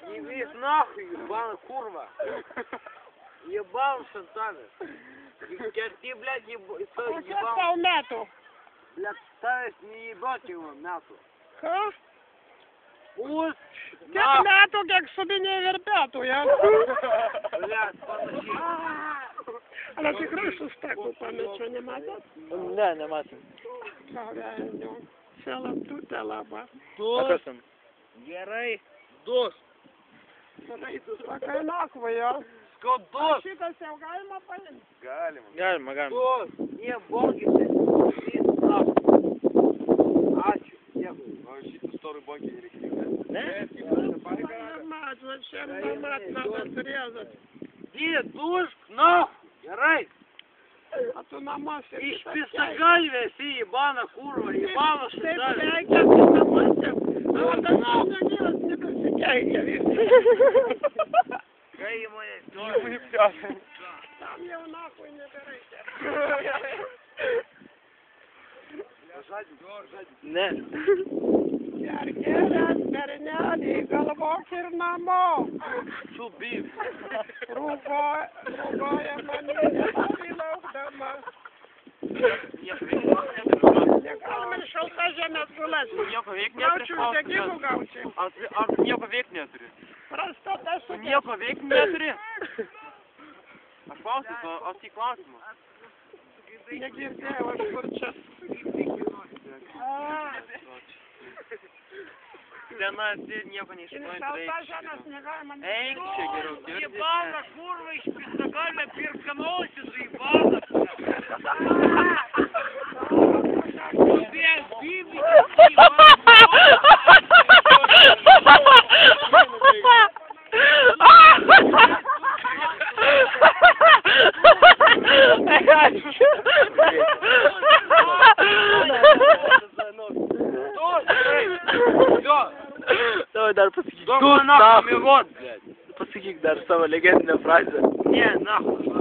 Не весь нахуй, ебаная курва. Ебал шантанец. Ты, блядь, ебал. Мяту. Блядь, ставишь не ебать его мяту. Ха? Пусть. Як мяту, як собі не вербяту, я. Блядь, подожди. Але ти кришу стеку пам'ятаю, нема тут? Не, нема там. Правильно. Села тут, лаба. Дос. Герой. Дос. Така нахуя. Скот дос. Шита се вгайма палим. Galima, galima. Дос. Не, боги ты. Нахуй. Ачу. Щита старый банки не рекомендую. Ne? Мать, зачем мать надо срезать? Где душ? Нахуй. Герой. А то на массе. Ишь, пистакальве, си, ебана, курва, ебана, Ты шантанец. блядь, как ты на массе. А вот это не делать, не досекай, я вижу. Кай ему Мы пьяны. Там его нахуй не берите. Ne? Järkelen perneali galvokirnamo. Чубив. Другая манера виловдама. Kalmen šalta žemė gulas. Nieko veik Gaučiu neturi. degimų gaučiu. Ar nieko veik neturi? Prasta tas Nieko veik neturi? Aš klausiu, o tai klausimas. negirdėjau aš kur čia. Sena, nieko neišmanai. Šalta žemės negalima. Eik čia geriau. Ебана, курва, из пистакальве перканулся, заебана. Без Библии, Давай, Дар, pasakyk. Дома нахуй, вот, блядь. Pasakyk dar savo legendinę frazę. Не, нахуй.